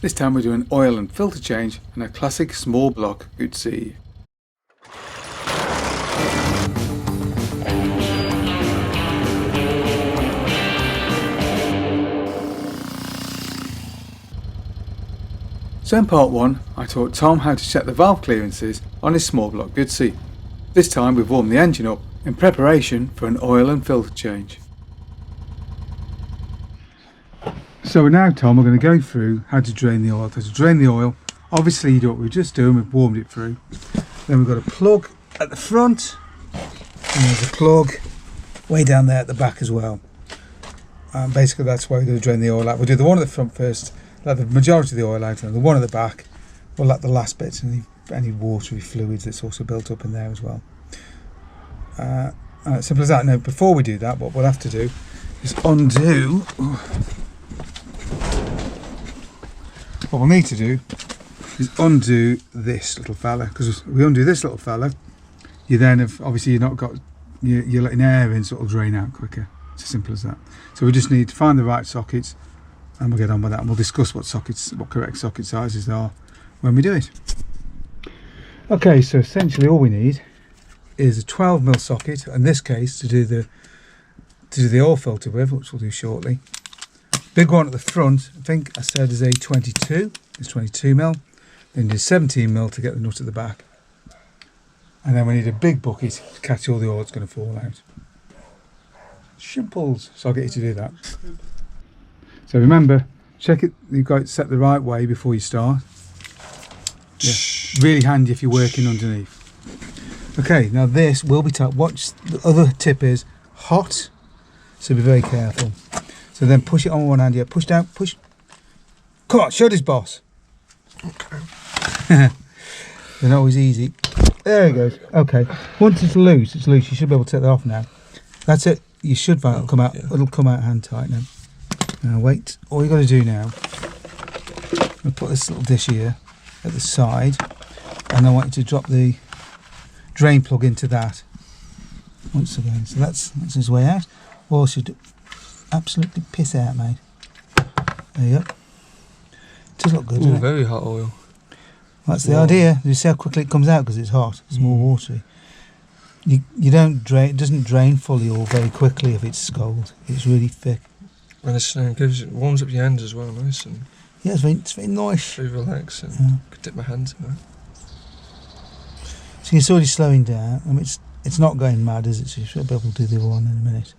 This time we're doing oil and filter change on a classic small block Guzzi. So in part 1 I taught Tom how to set the valve clearances on his small block Guzzi. This time we've warmed the engine up in preparation for an oil and filter change. So now, Tom, we're going to go through how to drain the oil. So to drain the oil, obviously you do what we were just doing, we've warmed it through. Then we've got a plug at the front, and there's a plug way down there at the back as well. Basically that's where we're going to drain the oil out. We'll do the one at the front first, let the majority of the oil out, and the one at the back, we'll let the last bits and any watery fluids that's also built up in there as well. Simple as that. Now before we do that, what we'll have to do is undo. What we'll need to do is undo this little fella, because if we undo this little fella, you then have, obviously you're not got, you're letting air in, so it'll drain out quicker. It's as simple as that. So we just need to find the right sockets, and we'll get on with that, and we'll discuss what correct socket sizes are when we do it. Okay, so essentially all we need is a 12mm socket, in this case to do the oil filter with, which we'll do shortly. Big one at the front, I think I said is a 22, it's 22mm. Then you need 17mm to get the nut at the back. And then we need a big bucket to catch all the oil that's going to fall out. Simples, so I'll get you to do that. So remember, check it, you've got it set the right way before you start. Yeah, really handy if you're working underneath. Okay, now this will be tight. Watch, the other tip is hot, so be very careful. So then push it on one hand, yeah, push down, push. Come on, show this boss. Okay. They're not always easy. There it goes. Okay, once it's loose, you should be able to take that off now. That's it, you should find it'll come out, it'll come out hand tight now. Now wait, all you got to do now, I'll put this little dish here at the side, and I want you to drop the drain plug into that once again. So that's his way out. Or should absolutely piss out, mate. There you go. It does look good, doesn't it? Very hot oil. That's the idea. You see how quickly it comes out because it's hot. It's more watery. You don't drain. It doesn't drain fully or very quickly if it's cold. It's really thick. And it warms up your hands as well, nice and. Yeah, it's very nice. Very relaxing. Yeah. I could dip my hands in it. So you're already slowing down. I mean, it's not going mad, is it? So you should be able to do the other one in a minute.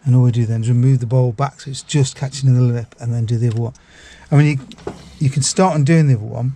And all we do then is remove the bowl back so it's just catching in the lip, and then do the other one. I mean, you can start on doing the other one.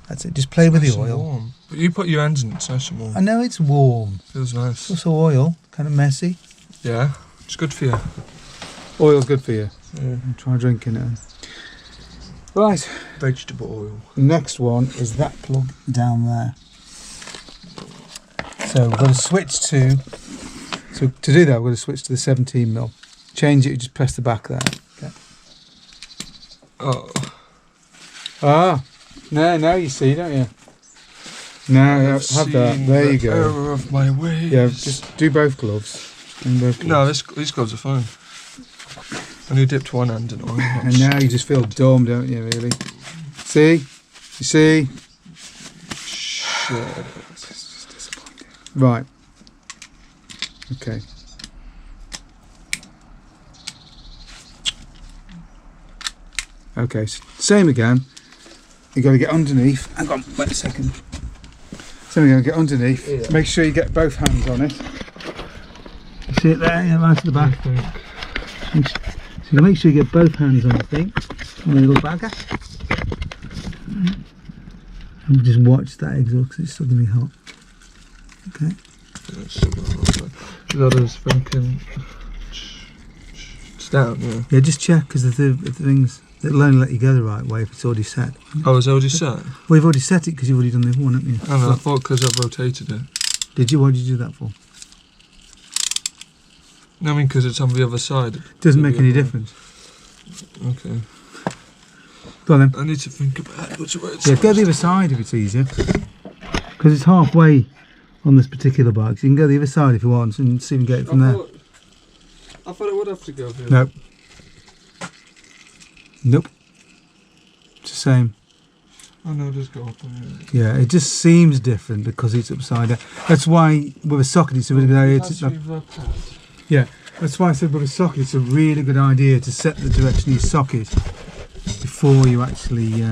That's it. Just play with the oil. Warm. But you put your hands in, it's nice and warm. I know it's warm. Feels nice. It's also oil, kind of messy. Yeah, it's good for you. Oil's good for you. Yeah. Try drinking it. Right. Vegetable oil. Next one is that plug down there. So we've got to switch to. So to do that, we're going to switch to the 17mm. Change it. You just press the back there. Okay. Oh. Ah. No, you see, don't you? No, have that. There you go. Error of my ways. Yeah, just do both gloves. No, these gloves are fine. I only dipped one hand in oil. And now you just feel dumb, don't you, really? See? You see? Shit. This is just disappointing. Right. Okay. Okay, so same again. You've got to get underneath. Hang on, wait a second. So you're going to get underneath. Yeah. Make sure you get both hands on it. You see it there? Yeah, right at the back. So make sure you get both hands on the thing. And then little bagger. And just watch that exhaust because it's still going to be hot. Okay. That is thinking. It's down, yeah. Yeah, just check because if the things. It'll only let you go the right way if it's already set. Oh, it's already set? Well, you've already set it because you've already done the other one, haven't you? I know, I thought because I've rotated it. Did you? What did you do that for? No, I mean because it's on the other side. It doesn't make any difference. Okay. Go on then. I need to think about which way it's. Yeah, go the other side if it's easier. Because it's halfway on this particular bike. So you can go the other side if you want and see if you can get it from there. I thought it would have to go there. Nope. Nope. same. Oh no, just go up on it. Yeah, it just seems different because it's upside down. That's why with a socket it's a really good idea to... Yeah, that's why I said with a socket it's a really good idea to set the direction of your socket before you actually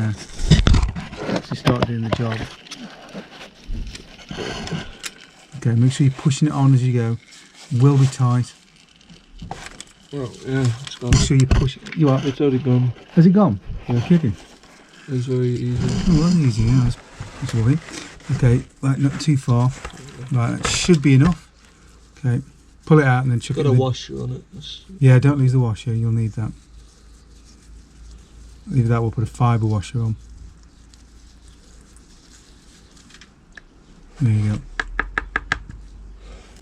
start doing the job. Okay, make sure you're pushing it on as you go. It will be tight. Well, yeah, it's gone. Make sure you push it. You are. It's already gone. Has it gone? You're kidding. It's very easy. Oh, well, easy, yeah, that's all right. Okay, right, not too far. Right, that should be enough. Okay, pull it out and then chuck Got it a in. washer on it. Yeah, don't lose the washer, you'll need that. Leave that, we'll put a fibre washer on. There you go.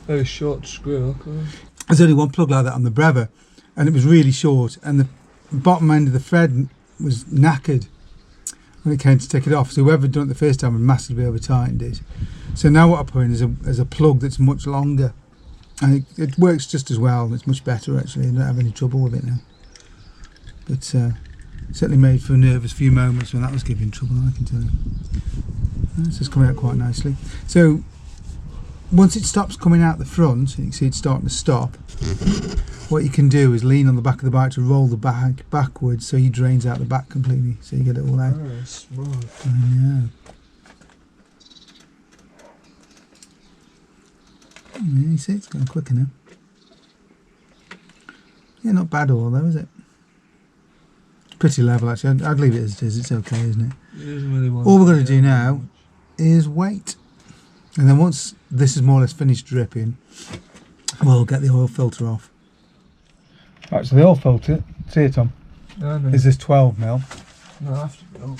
Very short screw, okay. There's only one plug like that on the Breva, and it was really short, and the bottom end of the thread was knackered when it came to take it off. So whoever had done it the first time had massively over tightened it. So now what I put in is a plug that's much longer, and it works just as well. It's much better actually. I don't have any trouble with it now. But certainly made for a nervous few moments when that was giving trouble, I can tell you. It's just coming out quite nicely. So once it stops coming out the front, and you can see it's starting to stop, what you can do is lean on the back of the bike to roll the bag backwards so he drains out the back completely, so you get it all out. Oh, smart. I know. Yeah, you see it's going quicker now. Yeah, not bad all though, is it? It's pretty level actually. I'd leave it as it is. It's okay, isn't it? It isn't really one. All we're going to do now is wait. And then once this is more or less finished dripping, we'll get the oil filter off. Right, so the oil filter, see it Tom, is this 12mm. No, after go.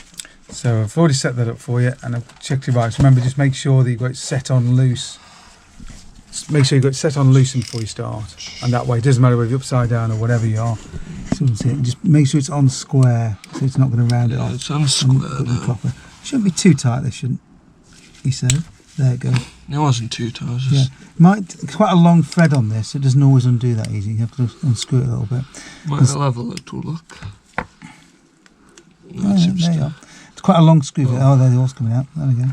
So I've already set that up for you and I've checked your bikes. Remember, just make sure that you've got it set on loose. Just make sure you've got it set on loose before you start. And that way, it doesn't matter whether you're upside down or whatever you are. So you can see it. Just make sure it's on square so it's not going to round it off. It's on square now. Proper. Shouldn't be too tight, this shouldn't, he said. There it goes. It wasn't too tight. It was Yeah, it's quite a long thread on this. It doesn't always undo that easy. You have to unscrew it a little bit. Might level it to look. No, it seems there you to. are. It's quite a long screw. Oh, there the oil's coming out. There we go.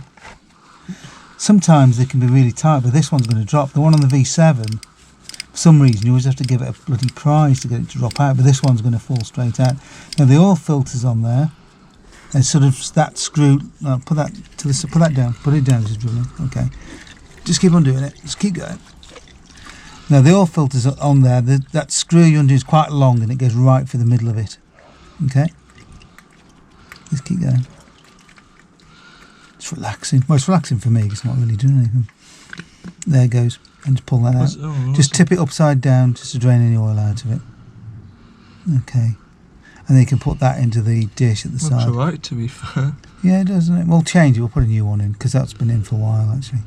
Sometimes they can be really tight, but this one's going to drop. The one on the V7, for some reason, you always have to give it a bloody prise to get it to drop out, but this one's going to fall straight out. Now the oil filter's on there. And sort of that screw, put that to the, put that down, put it down as it's drilling. Okay, just keep on doing it. Just keep going. Now the oil filter's on there. That screw you undo is quite long, and it goes right for the middle of it. Okay, just keep going. It's relaxing. Well, it's relaxing for me. It's not really doing anything. There it goes, and just pull that out. Just tip it upside down, just to drain any oil out of it. Okay. And then you can put that into the dish at the side. Looks alright, to be fair. Yeah, it does, doesn't it? We'll change it. We'll put a new one in because that's been in for a while, actually.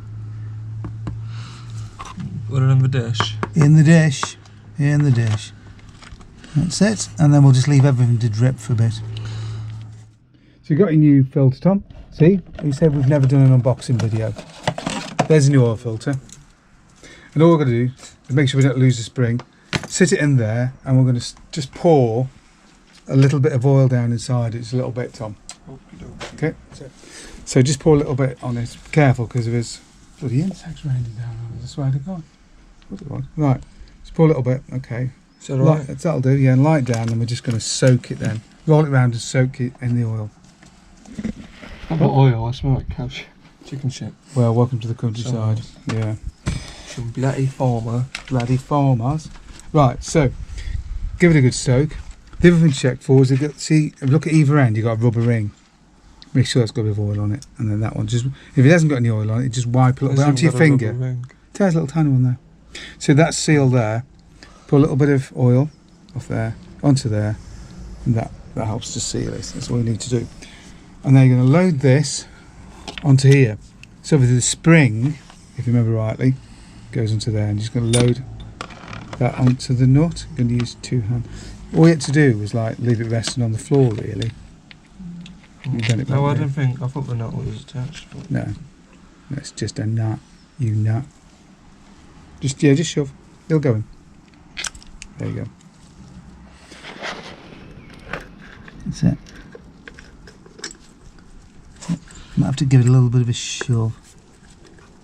Put it in the dish. In the dish. In the dish. That's it. And then we'll just leave everything to drip for a bit. So you've got your new filter, Tom. See? We said we've never done an unboxing video. There's a new oil filter. And all we're going to do is make sure we don't lose the spring. Sit it in there and we're going to just pour a little bit of oil down inside. It's a little bit, Tom. Okay, so just pour a little bit on it. Careful, because there's bloody insects raining down on us. I swear to God. What's it was? Right, just pour a little bit. Okay, Is that alright? that'll do. Yeah, and light down, and we're just going to soak it then. Roll it around and soak it in the oil. How about oil? I smell like cow shit. Chicken shit. Well, welcome to the countryside. Yeah, Some bloody farmer. bloody farmers. Right, so give it a good soak. The other thing to check for is, look at either end, you've got a rubber ring. Make sure that's got a bit of oil on it. And then that one, just if it hasn't got any oil on it, just wipe a little bit onto your finger. There's a little tiny one there. So that's sealed there. Put a little bit of oil off there, onto there, and that helps to seal it. That's all you need to do. And then you're going to load this onto here. So with the spring, if you remember rightly, goes onto there, and you're just going to load that onto the nut. You're going to use two hands. All you had to do was like leave it resting on the floor, really. No, I didn't think. I thought the nut was attached. No, it's just a nut. You nut. Just shove. It'll go in. There you go. That's it. Might have to give it a little bit of a shove.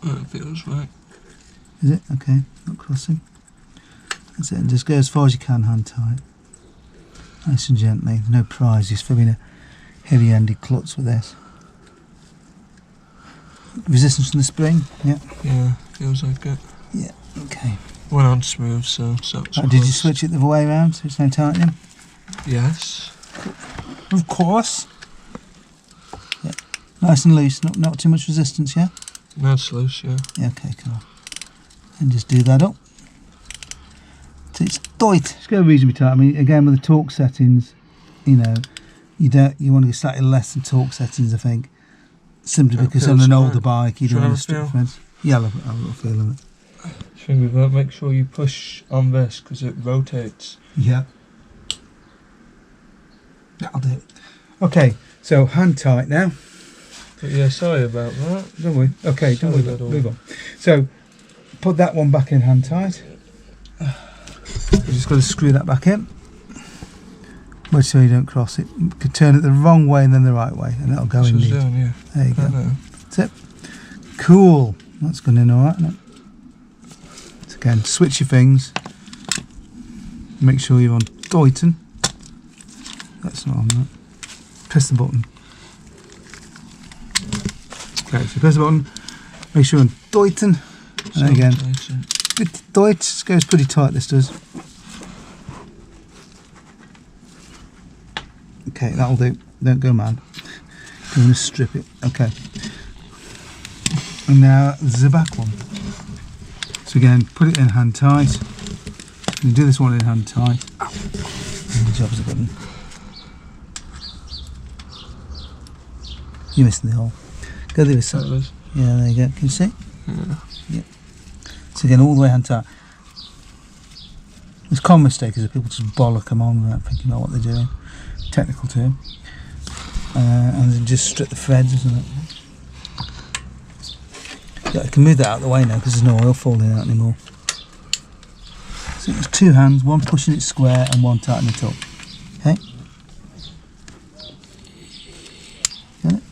That feels right. Is it? Okay, not crossing. That's it, and just go as far as you can, hand tight. Nice and gently, there's no prizes for being a heavy-handed klutz with this. Resistance from the spring? Yeah. Yeah, feels like it. Yeah, okay. Went on smooth, so Did you switch it the other way around so it's no tightening? Yes. Of course. Yeah. Nice and loose, not too much resistance, yeah? Now it's loose, yeah. Yeah, okay, cool. And just do that up. So it's tight. Just go reasonably tight. I mean, again, with the torque settings, you know, you want to go slightly less than torque settings, I think. Simply because on an older bike, you don't want to strip threads. Yeah, I'll have a little feel of it. Thing with that, make sure you push on this because it rotates. Yeah. That'll do it. Okay, so hand tight now. But yeah, sorry about that. Don't we? Okay, don't worry about it. Move on. So, put that one back in hand tight. You just got to screw that back in. Make sure you don't cross it. You could turn it the wrong way and then the right way, and that'll go in neat. Yeah. There you go. That's it. Cool. That's gone in alright, isn't it? So again, switch your things. Make sure you're on tighten. That's not on that. Press the button. Okay, so press the button. Make sure you're on tighten. And then again, bit tight. This goes pretty tight, this does. Okay, that'll do. Don't go mad. I'm going to strip it. Okay. And now the back one. So again, put it in hand tight. You do this one in hand tight. And the job's a button. You're missing the hole. Go the other side. Yeah, there you go. Can you see? Yeah. So again, all the way hand tight. It's a common mistake is that people just bollock them on without thinking about what they're doing. Technical term. And then just strip the threads, isn't it? Yeah, I can move that out of the way now because there's no oil falling out anymore. So it's two hands, one pushing it square and one tightening it up. Okay? Got it?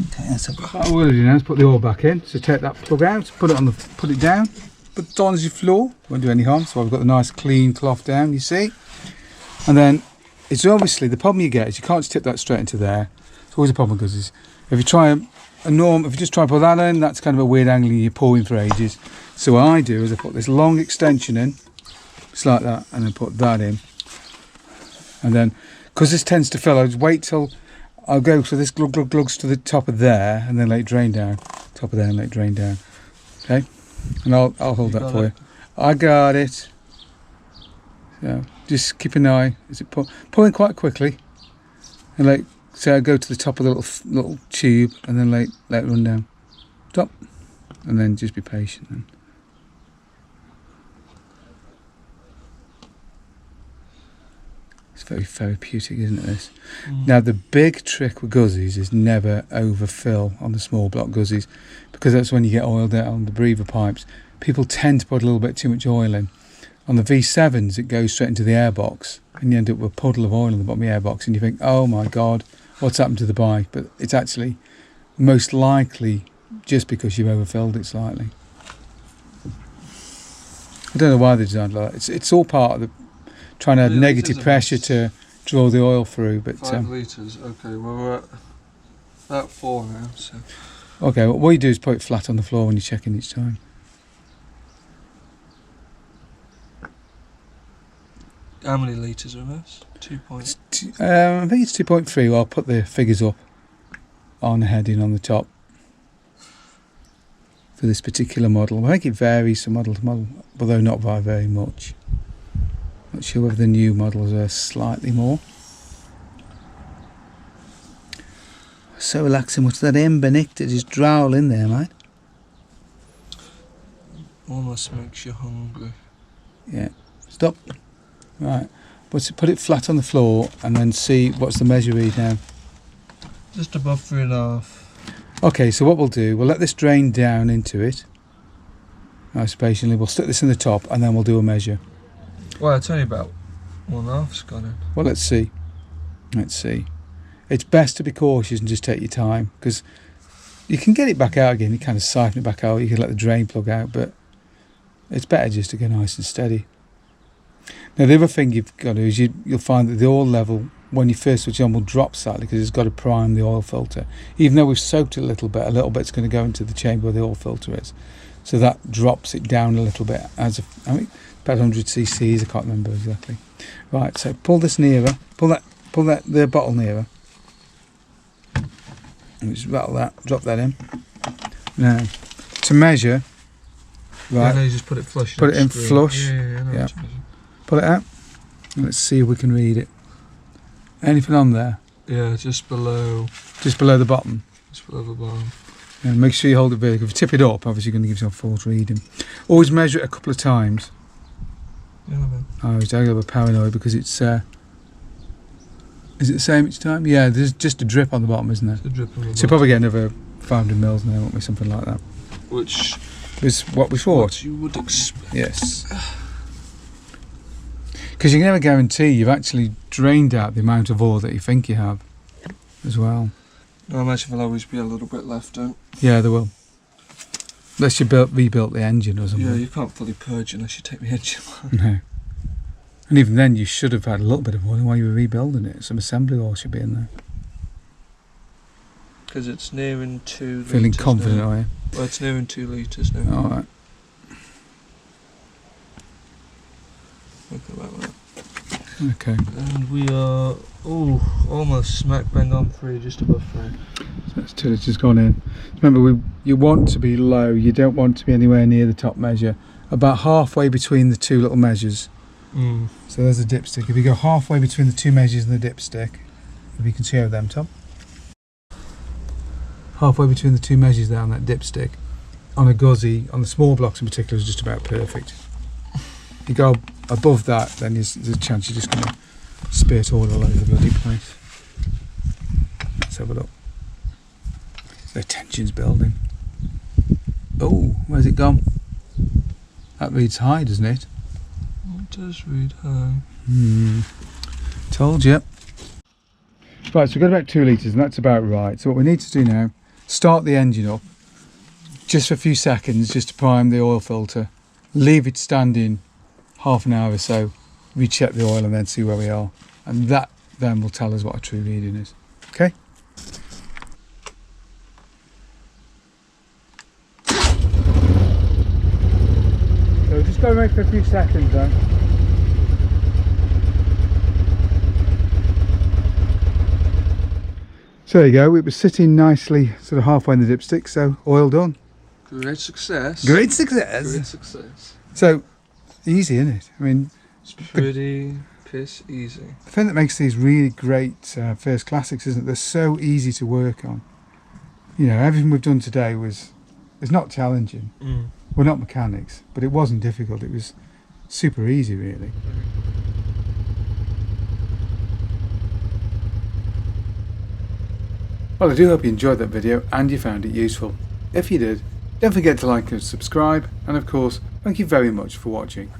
Okay, that's it. What I'm going to do now is put the oil back in. So take that plug out, put it down, put it on as your floor. Won't do any harm. So I've got the nice clean cloth down, you see. And then it's obviously the problem you get is you can't just tip that straight into there. It's always a problem with Guzzis. If you try if you just try to put that in, that's kind of a weird angle and you're pouring for ages. So what I do is I put this long extension in, just like that, and then put that in. And then, because this tends to fill, I just wait till I'll go so this glugs to the top of there, and then let it drain down. Top of there and let it drain down. Okay, and I'll hold that for you. I got it. So just keep an eye. Is it pouring quite quickly? And like. So I go to the top of the little tube and then let it run down. Stop. And then just be patient then. It's very therapeutic, isn't it, this? Now the big trick with Guzzis is never overfill on the small block Guzzis, because that's when you get oiled out on the breather pipes. People tend to put a little bit too much oil in. On the V7s it goes straight into the airbox and you end up with a puddle of oil in the bottom of the airbox and you think, oh my god, what's happened to the bike? But it's actually most likely just because you've overfilled it slightly. I don't know why they designed it like that. It's all part of the trying to add negative pressure to draw the oil through. But 5 litres. Okay, well we're at about 4 now. So. Okay, well, what you do is put it flat on the floor when you're checking each time. How many litres are this? 2. I think it's 2.3. Well, I'll put the figures up on the heading on the top for this particular model. I think it varies from model to model, although not by very much. Not sure whether the new models are slightly more. So relaxing. What's that embernick that just drowl in there, mate? Almost makes you hungry. Yeah. Stop. Right. Put it flat on the floor and then see what's the measure read now. Just above 3.5. Okay, so what we'll do, we'll let this drain down into it. Nice patiently. We'll stick this in the top and then we'll do a measure. Well, I'll tell you about 1.5's gone in. Well, let's see. Let's see. It's best to be cautious and just take your time, because you can get it back out again. You kind of siphon it back out. You can let the drain plug out, but it's better just to go nice and steady. Now the other thing you've got to do is you'll find that the oil level when you first switch on will drop slightly, because it's got to prime the oil filter. Even though we've soaked it a little bit's going to go into the chamber where the oil filter is. So that drops it down a little bit. About 100 cc's, I can't remember exactly. Right, so pull this nearer. Pull the bottle nearer. And just rattle that, drop that in. Now, to measure, right? Yeah, you just put it flush. Put it in flush. Yeah. Pull it out. And let's see if we can read it. Anything on there? Yeah, just below. Just below the bottom. Just below the bottom. And make sure you hold it vertical. If you tip it up, obviously you're going to give yourself a false reading. Always measure it a couple of times. Yeah, man. I was a little bit paranoid because it's. Is it the same each time? Yeah, there's just a drip on the bottom, isn't there? It's a drip on the So probably get another 500 mils now, won't we? Something like that. Which is what we thought. What you would expect. Yes. Because you can never guarantee you've actually drained out the amount of oil that you think you have, as well. I imagine there'll always be a little bit left, don't? Yeah, there will. Unless you rebuilt the engine or something. Yeah, you can't fully purge unless you take the engine out. No. And even then, you should have had a little bit of oil while you were rebuilding it. Some assembly oil should be in there. Because it's nearing 2 litres. Feeling confident, now. are you? Well, it's nearing 2 litres now. All right. Think about that. Okay. And we are almost smack bang on 3, just above 3. So that's 2 litres gone in. Remember, you want to be low. You don't want to be anywhere near the top measure. About halfway between the two little measures. So there's a dipstick. If you go halfway between the two measures and the dipstick, if you can show them, Tom. Halfway between the two measures there on that dipstick, on a Guzzi, on the small blocks in particular, is just about perfect. If you go above that, then there's a chance you're just going to spirt oil all over the bloody place. Let's have a look. The tension's building. Oh, where's it gone? That reads high, doesn't it? It does read high. Told you. Right, so we've got about 2 litres, and that's about right. So what we need to do now, start the engine up, just for a few seconds, just to prime the oil filter. Leave it standing half an hour or so, recheck the oil and then see where we are. And that then will tell us what a true reading is. Okay? So just go away for a few seconds then. So there you go, it was sitting nicely sort of halfway in the dipstick, so oil done. Great success. Great success. Great success. So, easy, isn't it? I mean, it's pretty piss easy. The thing that makes these really great first classics, isn't it? They're so easy to work on. You know, everything we've done today is not challenging. We're not mechanics, but it wasn't difficult. It was super easy, really. Well, I do hope you enjoyed that video and you found it useful. If you did, don't forget to like and subscribe, and of course, thank you very much for watching.